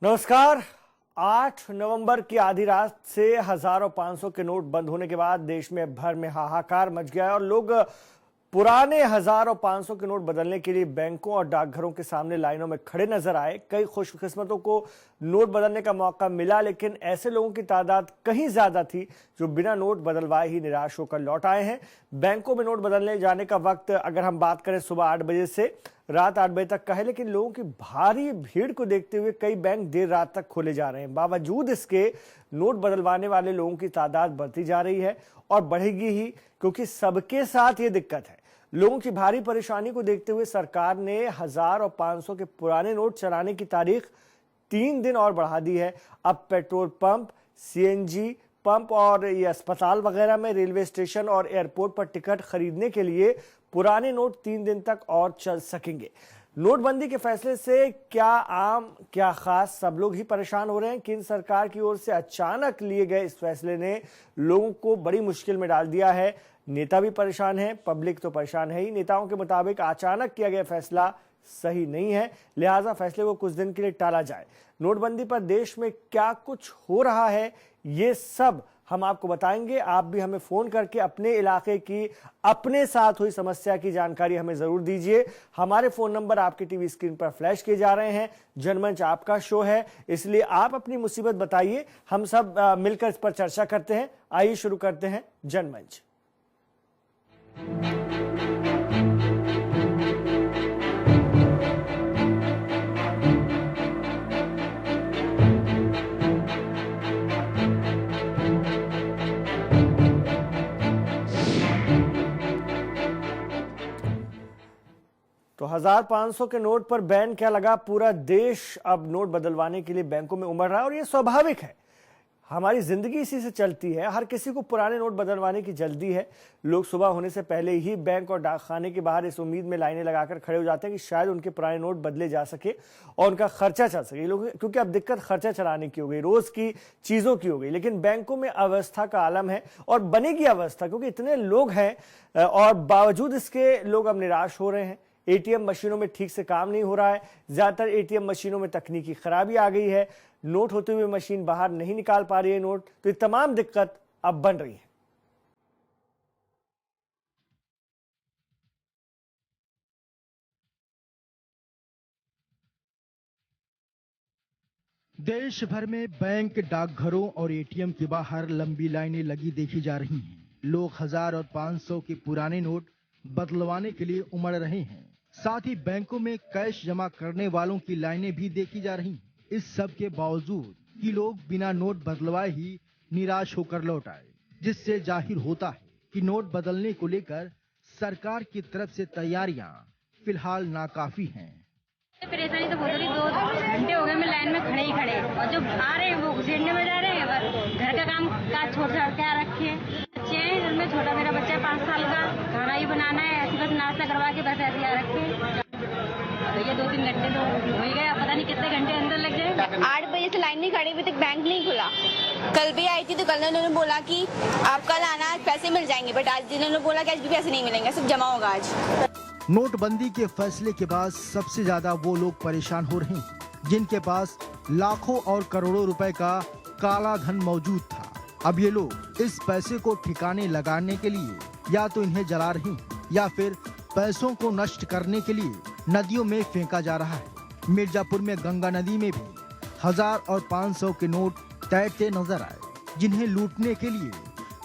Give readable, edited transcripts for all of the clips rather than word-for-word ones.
नमस्कार। 8 नवंबर की आधी रात से हजारों 500 के नोट बंद होने के बाद देश में भर में हाहाकार मच गया है और लोग पुराने 1000 और 500 के नोट बदलने के लिए बैंकों और डाकघरों के सामने लाइनों में खड़े नजर आए। कई खुशकिस्मतों को नोट बदलने का मौका मिला, लेकिन ऐसे लोगों की तादाद कहीं ज्यादा थी जो बिना नोट बदलवाए ही निराश होकर लौट आए हैं। बैंकों में नोट बदलने जाने का वक्त अगर हम बात करें सुबह 8 बजे से रात 8 बजे तक का है, लेकिन लोगों की भारी भीड़ को देखते हुए कई बैंक देर रात तक खोले जा रहे हैं। बावजूद इसके नोट बदलवाने वाले लोगों की तादाद बढ़ती जा रही है और बढ़ेगी ही, क्योंकि सबके साथ ये दिक्कत है। लोगों की भारी परेशानी को देखते हुए सरकार ने 1000 और 500 के पुराने नोट चलाने की तारीख 3 दिन और बढ़ा दी है। अब पेट्रोल पंप, सीएनजी पंप और ये अस्पताल वगैरह में, रेलवे स्टेशन और एयरपोर्ट पर टिकट खरीदने के लिए पुराने नोट 3 दिन तक और चल सकेंगे। नोटबंदी के फैसले से क्या आम क्या खास सब लोग ही परेशान हो रहे हैं। केंद्र सरकार की ओर से अचानक लिए गए इस फैसले ने लोगों को बड़ी मुश्किल में डाल दिया है। नेता भी परेशान है, पब्लिक तो परेशान है ही। नेताओं के मुताबिक अचानक किया गया फैसला सही नहीं है, लिहाजा फैसले को कुछ दिन के लिए टाला जाए। नोटबंदी पर देश में क्या कुछ हो रहा है, ये सब हम आपको बताएंगे। आप भी हमें फोन करके अपने इलाके की, अपने साथ हुई समस्या की जानकारी हमें जरूर दीजिए। हमारे फोन नंबर आपके टीवी स्क्रीन पर फ्लैश किए जा रहे हैं। जनमंच आपका शो है, इसलिए आप अपनी मुसीबत बताइए, हम सब मिलकर इस पर चर्चा करते हैं। आइए शुरू करते हैं जनमंच। तो 1000-500 के नोट पर बैन क्या लगा, पूरा देश अब नोट बदलवाने के लिए बैंकों में उमड़ रहा है और ये स्वाभाविक है। हमारी जिंदगी इसी से चलती है। हर किसी को पुराने नोट बदलवाने की जल्दी है। लोग सुबह होने से पहले ही बैंक और डाकखाने के बाहर इस उम्मीद में लाइनें लगाकर खड़े हो जाते हैं कि शायद उनके पुराने नोट बदले जा सके और उनका खर्चा चल सके। लोग, क्योंकि अब दिक्कत खर्चा चलाने की हो गई, रोज की चीजों की हो गई। लेकिन बैंकों में अव्यवस्था का आलम है और बनेगी अवस्था, क्योंकि इतने लोग हैं और बावजूद इसके लोग अब निराश हो रहे हैं। एटीएम मशीनों में ठीक से काम नहीं हो रहा है। ज्यादातर एटीएम मशीनों में तकनीकी खराबी आ गई है। नोट होते हुए मशीन बाहर नहीं निकाल पा रही है नोट। तो ये तमाम दिक्कत अब बन रही है। देश भर में बैंक, डाकघरों और एटीएम के बाहर लंबी लाइनें लगी देखी जा रही हैं। लोग 1000 और 500 के पुराने नोट बदलवाने के लिए उमड़ रहे हैं। साथ ही बैंकों में कैश जमा करने वालों की लाइनें भी देखी जा रही हैं। इस सब के बावजूद कि लोग बिना नोट बदलवाए ही निराश होकर लौट आए, जिससे जाहिर होता है कि नोट बदलने को लेकर सरकार की तरफ से तैयारियां फिलहाल नाकाफी हैं। परेशानी तो बहुत हो रही, 2 घंटे हो गए मैं लाइन में खड़े ही खड़े, और जो आ रहे हैं वो घुसेड़ने में जा रहे हैं। बस घर का काम काज छोड़ छाड़ के आ रखे हैं। बच्चे हैं घर में, छोटा मेरा बच्चा है 5 साल का, खाना ही बनाना है, ऐसी बस नाश्ता करवा के बस ऐसे आ रखे हैं। तो ये 2-3 घंटे तो हो ही गए, पता नहीं कितने घंटे अंदर लग जाए। 8 बजे से लाइन में खड़े, अभी तक बैंक नहीं खुला। कल भी आई थी तो कल उन्होंने बोला कि आप कल आना, पैसे मिल जाएंगे, बट आज उन्होंने बोला कि आज भी पैसे नहीं मिलेंगे, सब जमा होगा आज। नोटबंदी के फैसले के बाद सबसे ज्यादा वो लोग परेशान हो रहे हैं जिनके पास लाखों और करोड़ों रुपए का काला धन मौजूद था। अब ये लोग इस पैसे को ठिकाने लगाने के लिए या तो इन्हें जला रहे हैं या फिर पैसों को नष्ट करने के लिए नदियों में फेंका जा रहा है। मिर्जापुर में गंगा नदी में भी 1000 और 500 के नोट तैरते नजर आए, जिन्हें लूटने के लिए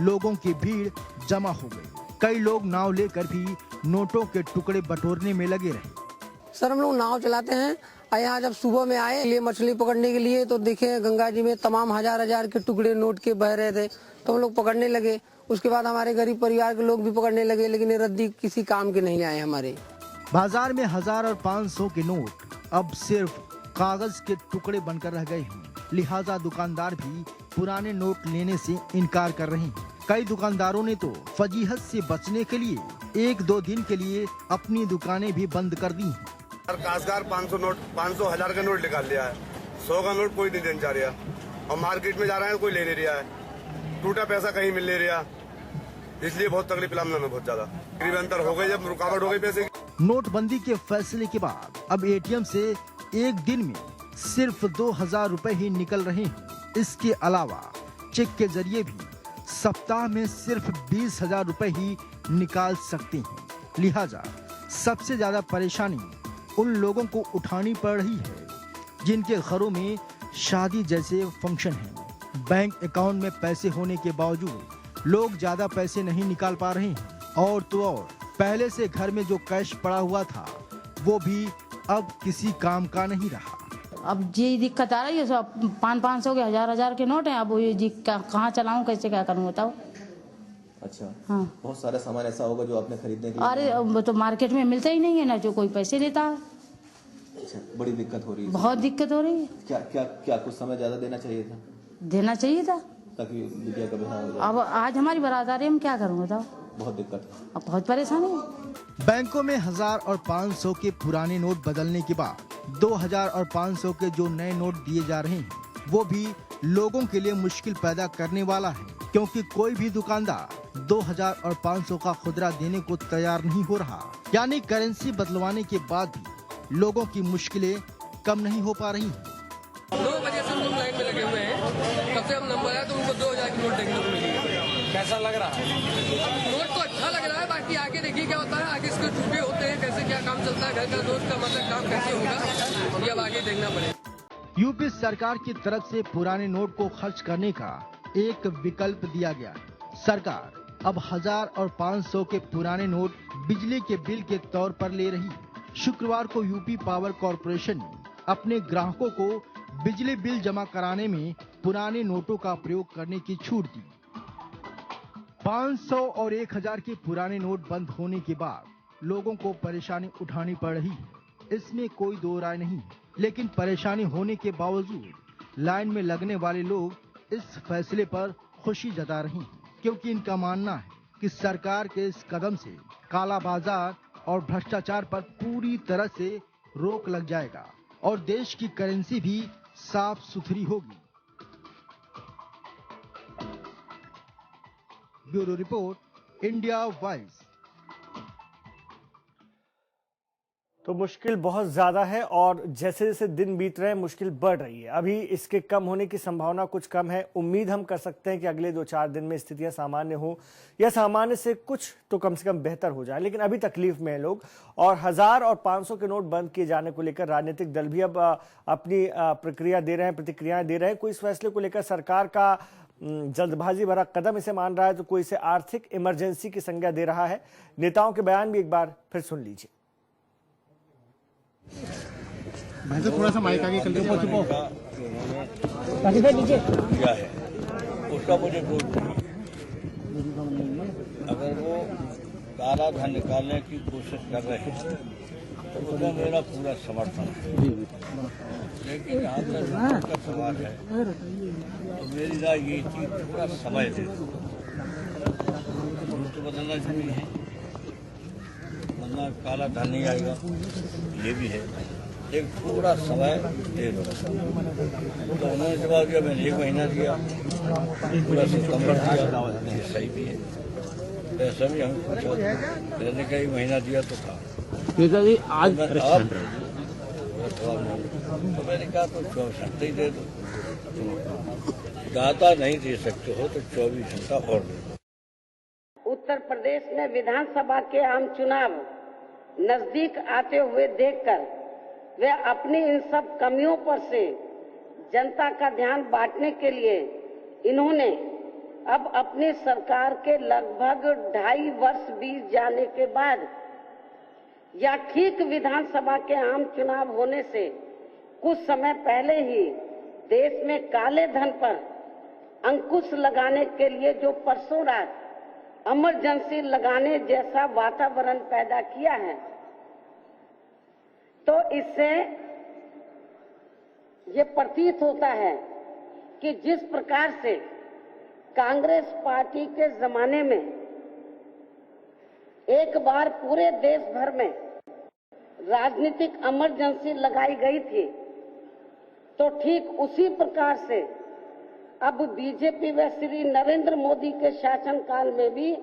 लोगों की भीड़ जमा हो गई। कई लोग नाव लेकर भी नोटों के टुकड़े बटोरने में लगे रहे। सर हम लोग नाव चलाते हैं और यहाँ जब सुबह में आए लिए मछली पकड़ने के लिए तो देखे गंगा जी में तमाम हजार के टुकड़े नोट के बह रहे थे, तो हम लोग पकड़ने लगे। उसके बाद हमारे गरीब परिवार के लोग भी पकड़ने लगे, लेकिन ये रद्दी किसी काम के नहीं आए हमारे। बाजार में 1000 और 500 के नोट अब सिर्फ कागज के टुकड़े बनकर रह गए हैं, लिहाजा दुकानदार भी पुराने नोट लेने से इनकार कर रहे हैं। कई दुकानदारों ने तो फजीहत से बचने के लिए 1-2 दिन के लिए अपनी दुकानें भी बंद कर दी हैं। काशगार 500 1000 का नोट निकाल लिया है, 100 का नोट कोई नहीं देने जा रहा, और मार्केट में जा रहा है कोई ले नहीं रहा है, टूटा पैसा कहीं मिल नहीं रहा, इसलिए बहुत तकलीफ लामना में बहुत ज्यादा गरीब अंतर हो गई, जब रुकावट हो गई पैसे की। नोटबंदी के फैसले के बाद अब एटीएम से एक दिन में सिर्फ 2000 रुपए ही निकल रहे हैं। इसके अलावा चेक के जरिए भी सप्ताह में सिर्फ 20,000 रुपए ही निकाल सकते हैं। लिहाजा सबसे ज्यादा परेशानी उन लोगों को उठानी पड़ रही है जिनके घरों में शादी जैसे फंक्शन हैं। बैंक अकाउंट में पैसे होने के बावजूद लोग ज्यादा पैसे नहीं निकाल पा रहे हैं और तो और पहले से घर में जो कैश पड़ा हुआ था वो भी अब किसी काम का नहीं रहा। अब ये दिक्कत आ रही है, सब 500 के 1000 के नोट हैं। अब ये जी कहाँ चलाऊं, कैसे क्या करूं बताओ। अच्छा, हाँ, बहुत सारा सामान ऐसा होगा जो आपने खरीदने के लिए। अरे वो तो मार्केट में मिलता ही नहीं है ना, जो कोई पैसे देता है। अच्छा, बड़ी दिक्कत हो रही है। बहुत दिक्कत हो रही है। क्या क्या क्या कुछ समय ज्यादा देना चाहिए था? देना चाहिए था, ताकि बिटिया का बिहार हो जाए। अब आज हमारी बारात आ रही है, हम क्या करूं बताओ। बहुत दिक्कत है, अब बहुत परेशानी है। बैंकों में 1000 और 500 के पुराने नोट बदलने के बाद 2000 और 500 के जो नए नोट दिए जा रहे हैं वो भी लोगों के लिए मुश्किल पैदा करने वाला है, क्योंकि कोई भी दुकानदार 2000 और 500 का खुदरा देने को तैयार नहीं हो रहा। यानी करेंसी बदलवाने के बाद भी लोगों की मुश्किलें कम नहीं हो पा रही हैं। 9 बजे से हम लोग लाइन में लगे हुए हैं। कब से हम नंबर आया तो उनको 2000 की नोट देखने को मिली है। कैसा लग रहा है? नोट तो अच्छा लग रहा है, बाकी आगे देखिए क्या होता है। आगे इसके टूटे होते हैं, कैसे क्या काम चलता है, घर का दोस्त का मतलब काम कैसे होगा, ये अब आगे देखना पड़ेगा। यूपी सरकार की तरफ से पुराने नोट को खर्च करने का एक विकल्प दिया गया है। सरकार अब 1000 और 500 के पुराने नोट बिजली के बिल के तौर पर ले रही है। शुक्रवार को यूपी पावर कॉर्पोरेशन ने अपने ग्राहकों को बिजली बिल जमा कराने में पुराने नोटों का प्रयोग करने की छूट दी। 500 और 1000 के पुराने नोट बंद होने के बाद लोगों को परेशानी उठानी पड़ रही है, इसमें कोई दो राय नहीं है। लेकिन परेशानी होने के बावजूद लाइन में लगने वाले लोग इस फैसले पर खुशी जता रहे हैं, क्योंकि इनका मानना है कि सरकार के इस कदम से काला बाजार और भ्रष्टाचार पर पूरी तरह से रोक लग जाएगा और देश की करेंसी भी साफ सुथरी होगी। Bureau report, India voice. तो मुश्किल बहुत ज़्यादा है और जैसे जैसे दिन बीत रहे हैं मुश्किल बढ़ रही है। अभी इसके कम होने की संभावना कुछ कम है। उम्मीद हम कर सकते हैं कि अगले 2-4 दिन में स्थितियां सामान्य हो या सामान्य से कुछ तो कम से कम बेहतर हो जाए, लेकिन अभी तकलीफ में है लोग। और 1000 और 500 के नोट बंद किए जाने को लेकर राजनीतिक दल भी अब अपनी प्रतिक्रियाएं दे रहे हैं। कोई इस फैसले को लेकर सरकार का जल्दबाजी भरा कदम इसे मान रहा है, तो कोई इसे आर्थिक इमरजेंसी की संज्ञा दे रहा है। नेताओं के बयान भी एक बार फिर सुन लीजिए। थोड़ा सा माइक आगे कर क्या है उसका मुझे कोई अगर वो काला धन निकालने की कोशिश कर रहे हैं तो उसमें मेरा पूरा समर्थन है, लेकिन यहाँ तक का सवाल है तो मेरी राय ये चीज थोड़ा समय दे दो। तो बदलना जरूरी है, वरना काला धन नहीं आएगा, ये भी है। एक पूरा समय दे दो। तो उन्होंने जवाब दिया, मैंने 1 महीना दिया, पूरा सितंबर दिया, ये सही भी है। ऐसा भी हमें पूछा, मैंने कहा 1 महीना दिया तो था। आज तो मैंने कहा तो 24 घंटे ही दे दो, ज़्यादा नहीं दे सकते हो तो 24 घंटा और दे दो। उत्तर प्रदेश में विधानसभा के आम चुनाव नजदीक आते हुए देखकर वे अपनी इन सब कमियों पर से जनता का ध्यान बांटने के लिए इन्होंने अब अपनी सरकार के लगभग 2.5 वर्ष बीत जाने के बाद या ठीक विधानसभा के आम चुनाव होने से कुछ समय पहले ही देश में काले धन पर अंकुश लगाने के लिए जो परसों रात इमरजेंसी लगाने जैसा वातावरण पैदा किया है, तो इससे ये प्रतीत होता है कि जिस प्रकार से कांग्रेस पार्टी के जमाने में एक बार पूरे देश भर में राजनीतिक इमरजेंसी लगाई गई थी, तो ठीक उसी प्रकार से अब बीजेपी व श्री नरेंद्र मोदी के शासनकाल में भी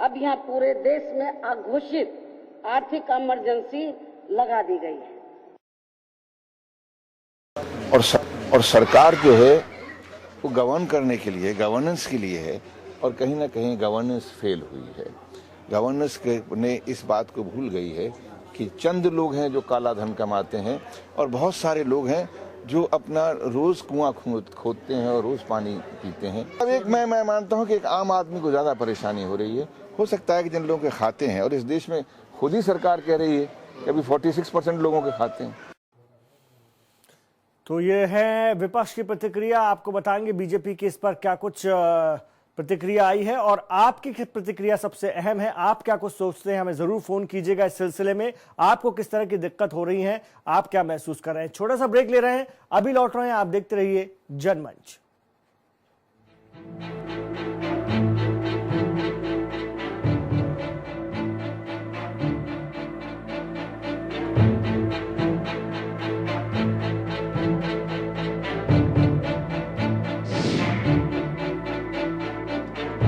अब यहाँ पूरे देश में अघोषित आर्थिक इमरजेंसी लगा दी गई है। और सरकार जो है वो गवर्न करने के लिए, गवर्नेंस के लिए है, और कहीं ना कहीं गवर्नेंस फेल हुई है। गवर्नेंस ने इस बात को भूल गई है कि चंद लोग हैं जो काला धन कमाते हैं और बहुत सारे लोग हैं जो अपना रोज कुआं खोदते हैं और रोज पानी पीते हैं। अब एक मैं मानता हूं कि एक आम आदमी को ज्यादा परेशानी हो रही है। हो सकता है कि जिन लोगों के खाते हैं, और इस देश में खुद ही सरकार कह रही है कि अभी 46% लोगों के खाते हैं। तो ये है विपक्ष की प्रतिक्रिया। आपको बताएंगे बीजेपी की इस पर क्या कुछ प्रतिक्रिया आई है और आपकी प्रतिक्रिया सबसे अहम है। आप क्या कुछ सोचते हैं, हमें जरूर फोन कीजिएगा इस सिलसिले में। आपको किस तरह की दिक्कत हो रही है, आप क्या महसूस कर रहे हैं। छोटा सा ब्रेक ले रहे हैं, अभी लौट रहे हैं। आप देखते रहिए जनमंच।